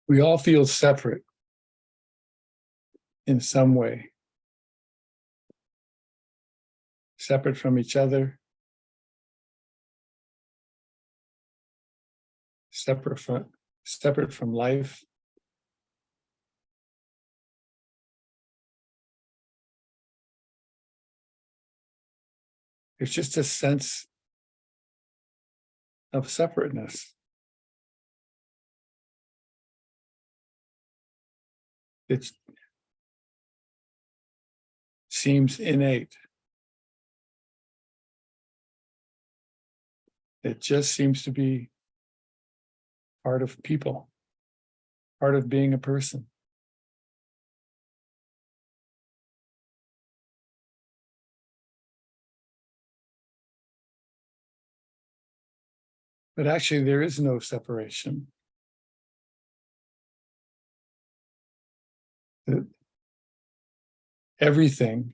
We all feel separate in some way, separate from each other, separate from life. It's just a sense of separateness. It seems innate. It just seems to be part of people, part of being a person. But actually, there is no separation. Everything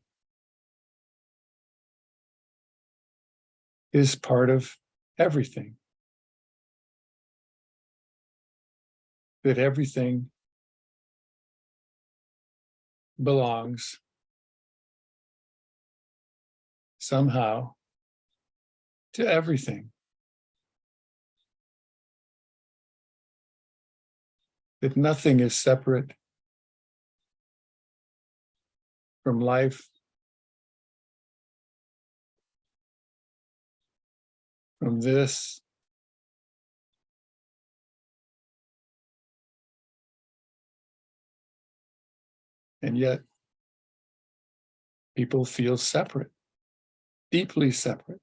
is part of everything. That everything belongs somehow to everything. That nothing is separate from life, from this, and yet people feel separate, deeply separate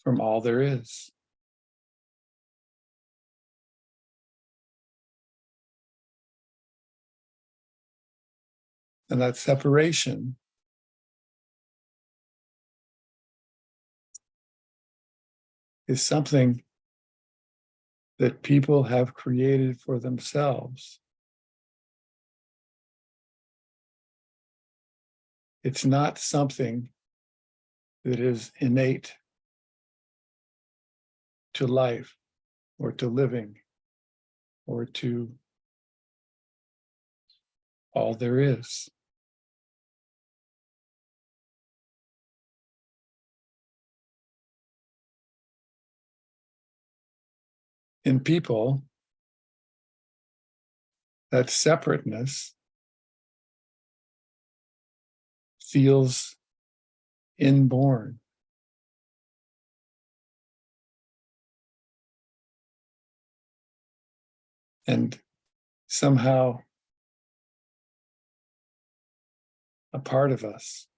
from all there is. And that separation is something that people have created for themselves. It's not something that is innate to life or to living or to all there is. In people, that separateness feels inborn. And somehow a part of us.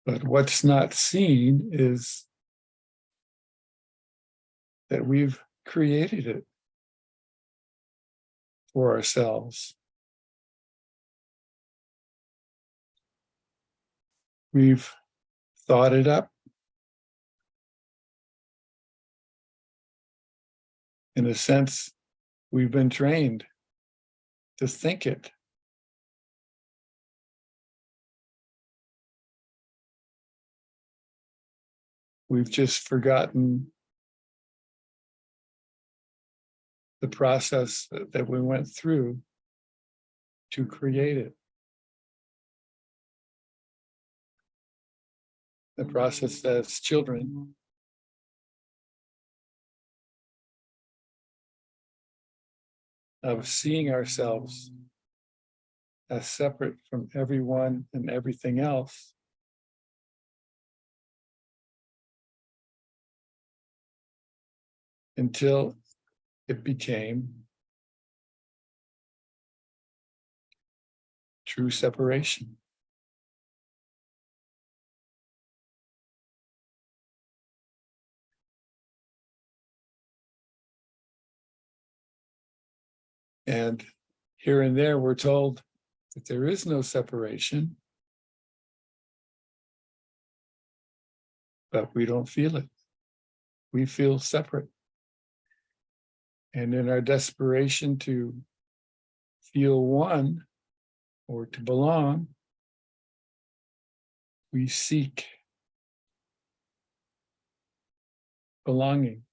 But what's not seen is that we've created it for ourselves. We've thought it up. In a sense, we've been trained to think it. We've just forgotten the process that we went through to create it. The process as children of seeing ourselves as separate from everyone and everything else, until it became true separation. And here and there, we're told that there is no separation, but we don't feel it. We feel separate. And in our desperation to feel one or to belong, we seek belonging.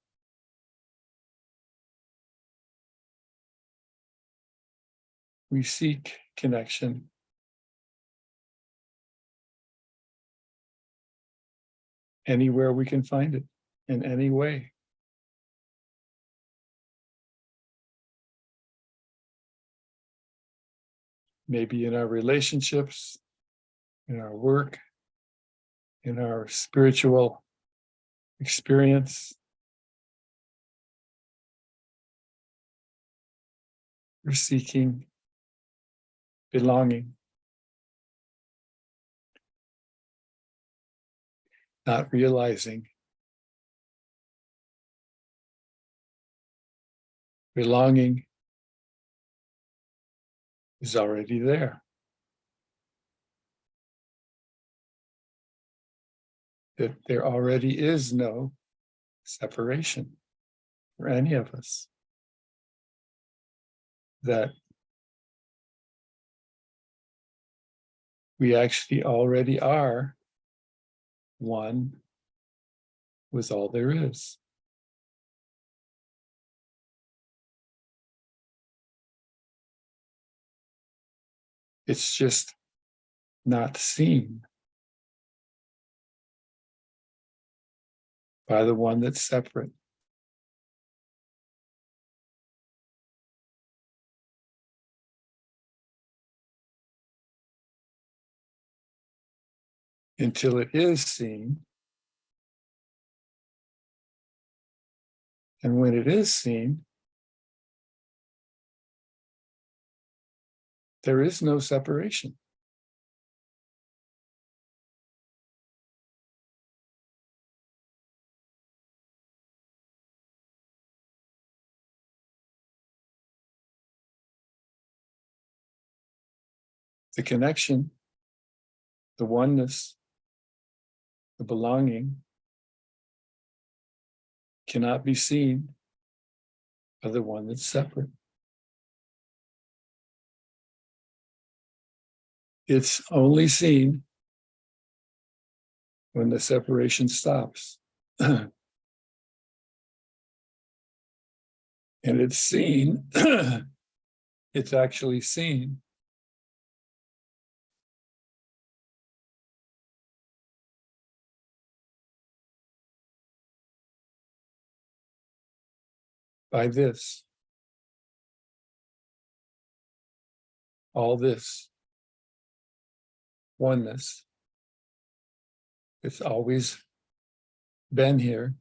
We seek connection. Anywhere we can find it, in any way. Maybe in our relationships, in our work, in our spiritual experience. We're seeking belonging, not realizing belonging is already there. That there already is no separation for any of us. That we actually already are one with all there is. It's just not seen by the one that's separate. Until it is seen. And when it is seen, there is no separation. The connection, the oneness, the belonging cannot be seen by the one that's separate. It's only seen when the separation stops. And it's seen, it's actually seen by this. All this oneness. It's always been here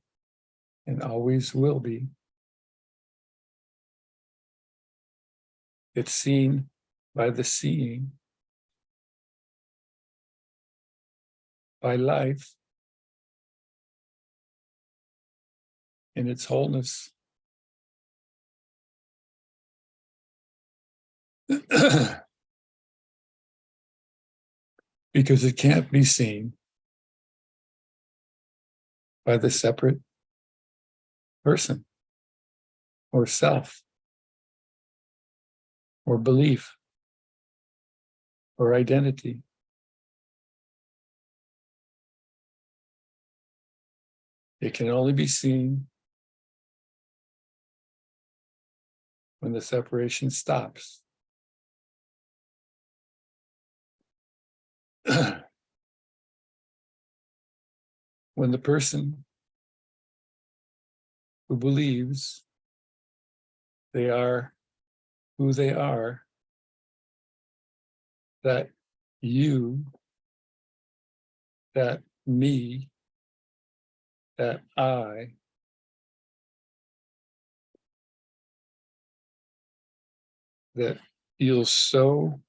and always will be. It's seen by the seeing, by life in its wholeness. Because it can't be seen by the separate person or self or belief or identity. It can only be seen when the separation stops. When the person who believes they are who they are, that you, that me, that I, that feels so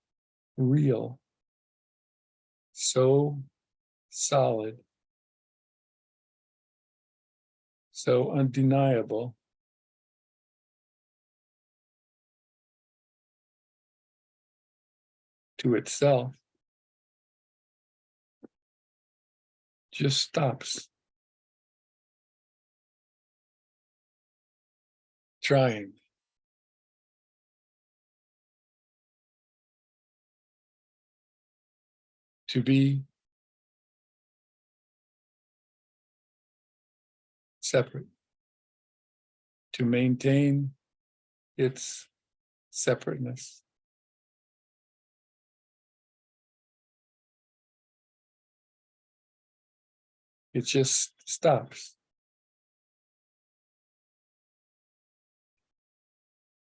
real, so solid, so undeniable, to itself, just stops trying. To be separate, to maintain its separateness. It just stops.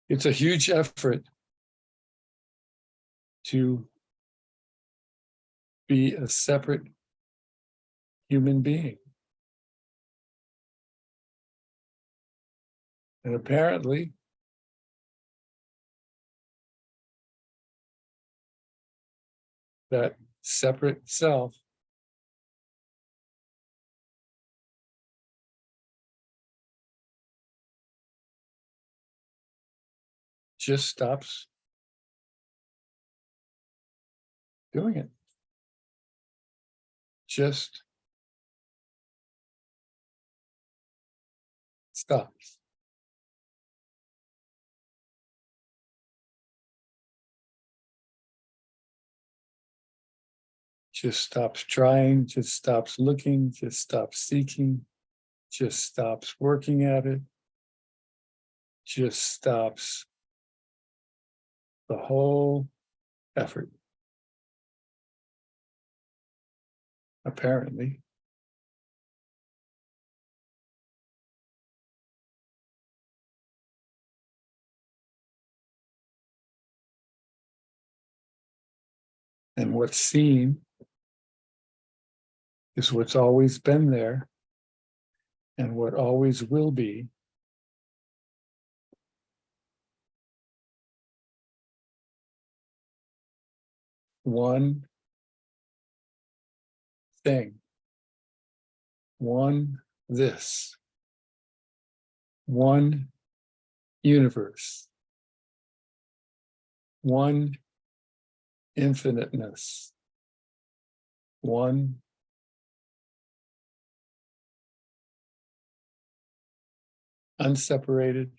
It's a huge effort to be a separate human being. And apparently, that separate self just stops doing it. Just stops. Just stops trying, just stops looking, just stops seeking, just stops working at it, just stops the whole effort. Apparently. And what's seen is what's always been there and what always will be. One thing, one this, one universe, one infiniteness, one unseparated,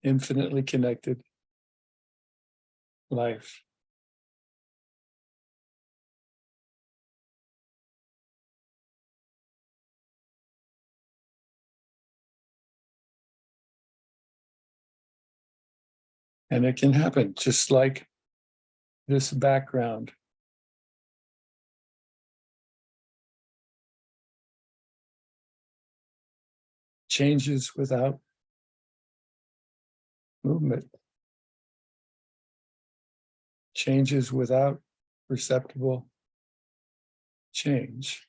infinitely connected life. And it can happen just like this background. Changes without movement. Changes without perceptible change.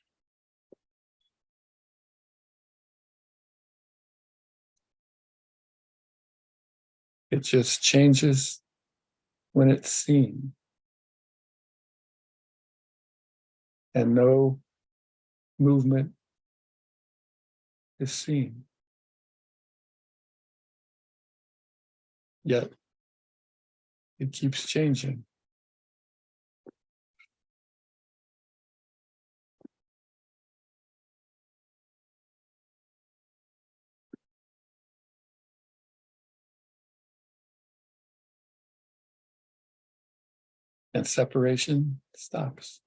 It just changes when it's seen. And no movement is seen. Yet it keeps changing. And separation stops.